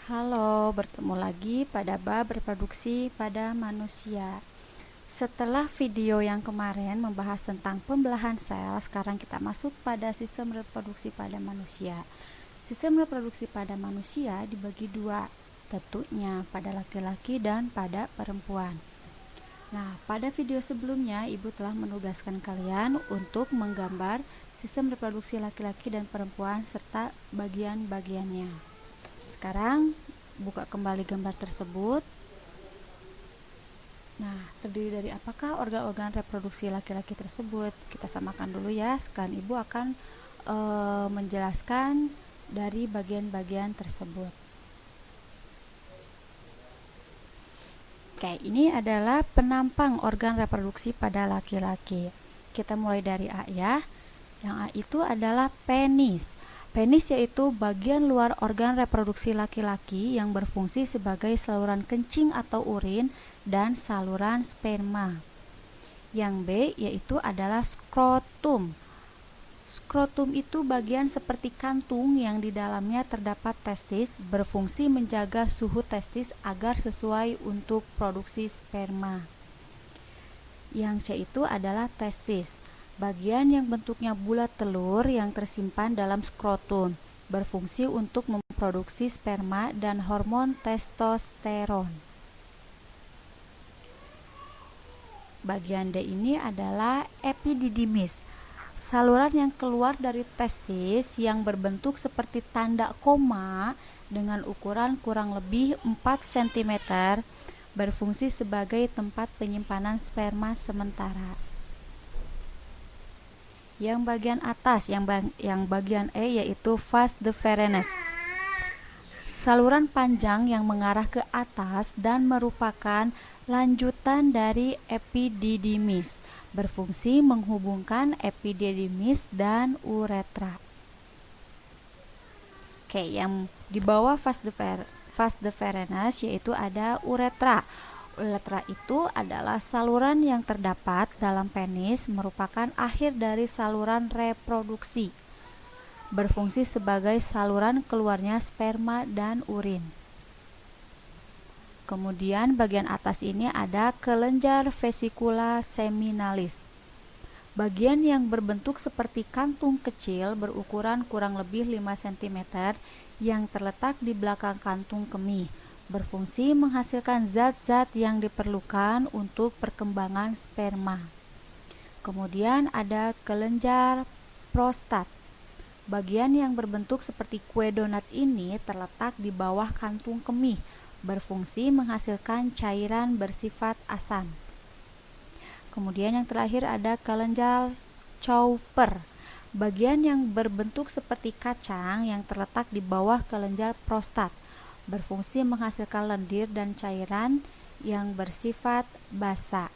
Halo, bertemu lagi pada bab reproduksi pada manusia. Setelah video yang kemarin membahas tentang pembelahan sel, sekarang kita masuk pada sistem reproduksi pada manusia. Sistem reproduksi pada manusia dibagi dua, tentunya pada laki-laki dan pada perempuan. Nah, pada video sebelumnya Ibu telah menugaskan kalian untuk menggambar sistem reproduksi laki-laki dan perempuan serta bagian-bagiannya. Sekarang buka kembali gambar tersebut. Nah, terdiri dari apakah organ-organ reproduksi laki-laki tersebut? Kita samakan dulu ya. Sekarang Ibu akan menjelaskan dari bagian-bagian tersebut. Oke, ini adalah penampang organ reproduksi pada laki-laki. Kita mulai dari A ya. Yang A itu adalah penis. Penis yaitu bagian luar organ reproduksi laki-laki yang berfungsi sebagai saluran kencing atau urin dan saluran sperma. Yang B yaitu adalah skrotum. Skrotum itu bagian seperti kantung yang di dalamnya terdapat testis, berfungsi menjaga suhu testis agar sesuai untuk produksi sperma. Yang C itu adalah testis, bagian yang bentuknya bulat telur yang tersimpan dalam skrotum, berfungsi untuk memproduksi sperma dan hormon testosteron. Bagian D ini adalah epididymis, saluran yang keluar dari testis yang berbentuk seperti tanda koma dengan ukuran kurang lebih 4 cm, berfungsi sebagai tempat penyimpanan sperma sementara. Yang bagian atas, yang bagian E yaitu vas deferens, saluran panjang yang mengarah ke atas dan merupakan lanjutan dari epididymis, berfungsi menghubungkan epididymis dan uretra. Oke, yang di bawah vas deferens yaitu ada uretra. Uretra itu adalah saluran yang terdapat dalam penis, merupakan akhir dari saluran reproduksi, berfungsi sebagai saluran keluarnya sperma dan urin. Kemudian bagian atas ini ada kelenjar vesicula seminalis, bagian yang berbentuk seperti kantung kecil berukuran kurang lebih 5 cm yang terletak di belakang kantung kemih, berfungsi menghasilkan zat-zat yang diperlukan untuk perkembangan sperma. Kemudian ada kelenjar prostat. Bagian yang berbentuk seperti kue donat ini terletak di bawah kantung kemih, berfungsi menghasilkan cairan bersifat asam. Kemudian yang terakhir ada kelenjar Cowper, bagian yang berbentuk seperti kacang yang terletak di bawah kelenjar prostat, berfungsi menghasilkan lendir dan cairan yang bersifat basa.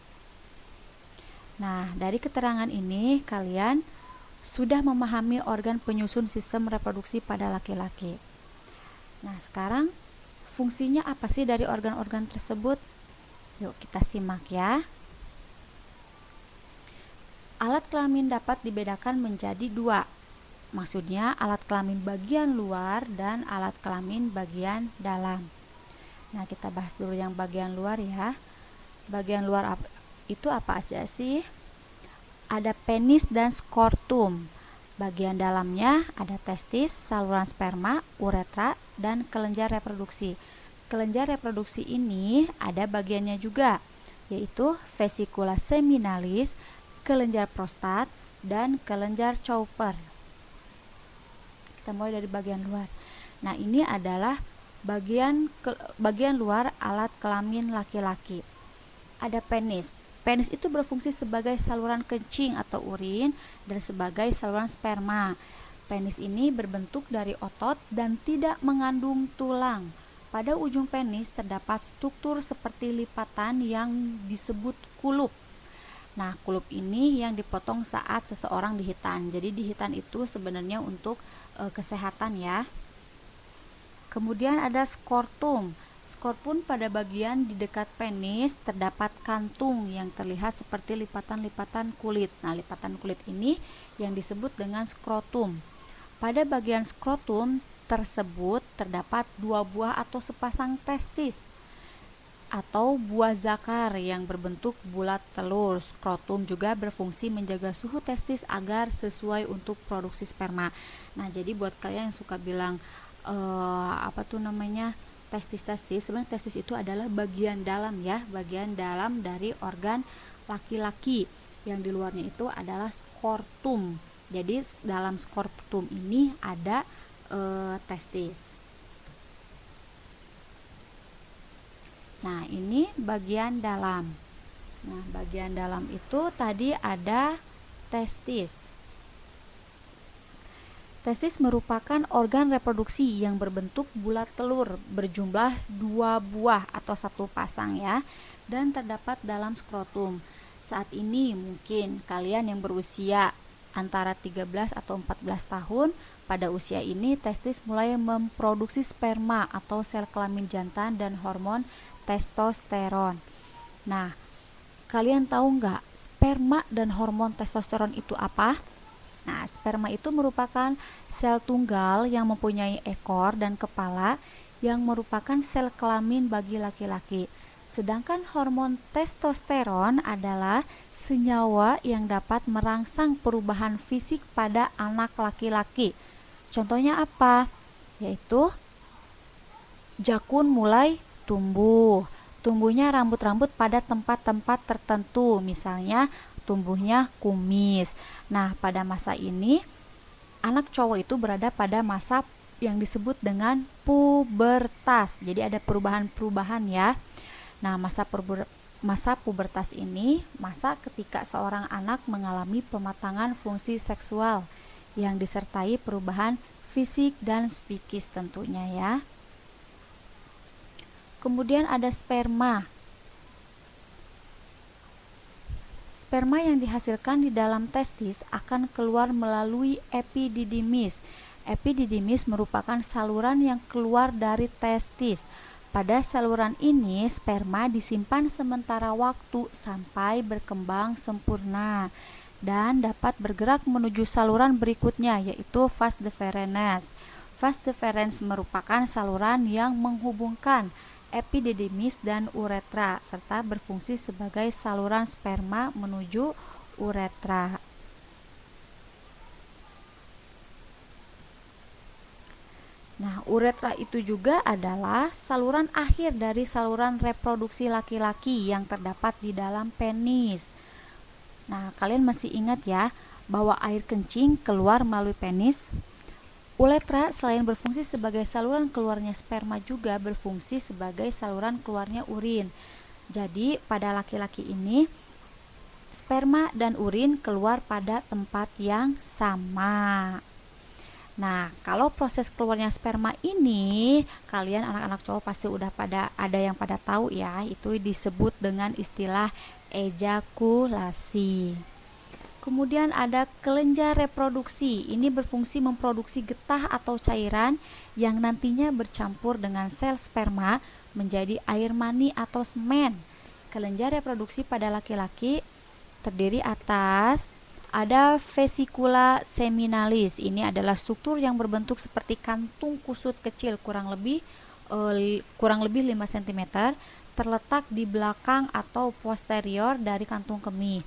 Nah, dari keterangan ini kalian sudah memahami organ penyusun sistem reproduksi pada laki-laki. Nah, sekarang fungsinya apa sih dari organ-organ tersebut? Yuk kita simak ya. Alat kelamin dapat dibedakan menjadi dua. Maksudnya alat kelamin bagian luar dan alat kelamin bagian dalam. Nah, kita bahas dulu yang bagian luar ya. Bagian luar itu apa aja sih? Ada penis dan skrotum. Bagian dalamnya ada testis, saluran sperma, uretra, dan kelenjar reproduksi. Kelenjar reproduksi ini ada bagiannya juga, yaitu vesicula seminalis, kelenjar prostat, dan kelenjar Cowper. Kita mulai dari bagian luar. Nah, ini adalah bagian luar alat kelamin laki-laki. Ada penis. Penis itu berfungsi sebagai saluran kencing atau urin dan sebagai saluran sperma. Penis ini berbentuk dari otot dan tidak mengandung tulang. Pada ujung penis terdapat struktur seperti lipatan yang disebut kulup. Nah, kulup ini yang dipotong saat seseorang dihitan. Jadi dihitan itu sebenarnya untuk kesehatan ya. Kemudian ada skrotum. Skrotum pada bagian di dekat penis terdapat kantung yang terlihat seperti lipatan-lipatan kulit. Nah, lipatan kulit ini yang disebut dengan skrotum. Pada bagian skrotum tersebut terdapat 2 buah atau sepasang testis atau buah zakar yang berbentuk bulat telur. Skrotum juga berfungsi menjaga suhu testis agar sesuai untuk produksi sperma. Nah, jadi buat kalian yang suka bilang testis, sebenarnya testis itu adalah bagian dalam ya, bagian dalam dari organ laki-laki. Yang di luarnya itu adalah skrotum. Jadi dalam skrotum ini ada testis. Nah, ini bagian dalam. Nah, bagian dalam itu tadi ada testis. Testis merupakan organ reproduksi yang berbentuk bulat telur berjumlah 2 buah atau 1 pasang ya, dan terdapat dalam skrotum. Saat ini mungkin kalian yang berusia antara 13 atau 14 tahun, pada usia ini testis mulai memproduksi sperma atau sel kelamin jantan dan hormon testosteron. Nah, kalian tahu nggak sperma dan hormon testosteron itu apa? Nah, sperma itu merupakan sel tunggal yang mempunyai ekor dan kepala yang merupakan sel kelamin bagi laki-laki. Sedangkan hormon testosteron adalah senyawa yang dapat merangsang perubahan fisik pada anak laki-laki. Contohnya apa? Yaitu jakun mulai tumbuhnya rambut-rambut pada tempat-tempat tertentu, misalnya tumbuhnya kumis. Nah, pada masa ini anak cowok itu berada pada masa yang disebut dengan pubertas. Jadi ada perubahan-perubahan ya. Nah, masa pubertas ini masa ketika seorang anak mengalami pematangan fungsi seksual yang disertai perubahan fisik dan psikis tentunya ya. Kemudian ada sperma. Sperma yang dihasilkan di dalam testis akan keluar melalui epididymis. Epididymis merupakan saluran yang keluar dari testis. Pada saluran ini, sperma disimpan sementara waktu sampai berkembang sempurna dan dapat bergerak menuju saluran berikutnya, yaitu vas deferens. Vas deferens merupakan saluran yang menghubungkan epididymis dan uretra serta berfungsi sebagai saluran sperma menuju uretra. Nah, uretra itu juga adalah saluran akhir dari saluran reproduksi laki-laki yang terdapat di dalam penis. Nah, kalian masih ingat ya bahwa air kencing keluar melalui penis? Uretra selain berfungsi sebagai saluran keluarnya sperma juga berfungsi sebagai saluran keluarnya urin. Jadi pada laki-laki ini sperma dan urin keluar pada tempat yang sama. Nah, kalau proses keluarnya sperma ini kalian anak-anak cowok pasti udah ada yang pada tahu ya, itu disebut dengan istilah ejakulasi. Kemudian ada kelenjar reproduksi. Ini berfungsi memproduksi getah atau cairan yang nantinya bercampur dengan sel sperma menjadi air mani atau semen. Kelenjar reproduksi pada laki-laki terdiri atas ada vesicula seminalis. Ini adalah struktur yang berbentuk seperti kantung kusut kecil kurang lebih 5 cm terletak di belakang atau posterior dari kantung kemih.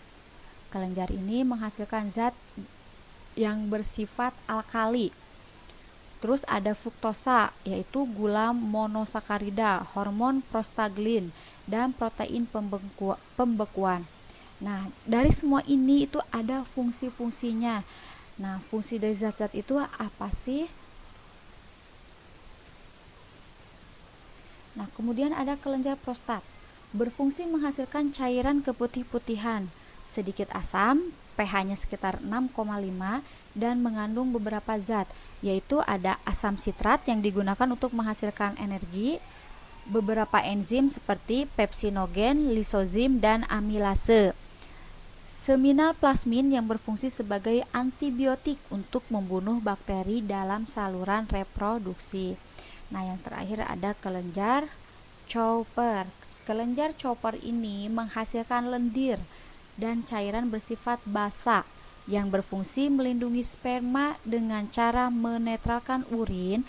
Kelenjar ini menghasilkan zat yang bersifat alkali. Terus ada fruktosa, yaitu gula monosakarida, hormon prostaglin, dan protein pembekuan. Nah, dari semua ini itu ada fungsi-fungsinya. Nah, fungsi dari zat-zat itu apa sih? Nah, kemudian ada kelenjar prostat. Berfungsi menghasilkan cairan keputih-putihan. Sedikit asam, pH-nya sekitar 6,5 dan mengandung beberapa zat, yaitu ada asam sitrat yang digunakan untuk menghasilkan energi, beberapa enzim seperti pepsinogen, lisozim, dan amilase. Seminal plasmin yang berfungsi sebagai antibiotik untuk membunuh bakteri dalam saluran reproduksi. Nah, yang terakhir ada kelenjar Chopper. Kelenjar Chopper ini menghasilkan lendir dan cairan bersifat basa yang berfungsi melindungi sperma dengan cara menetralkan urin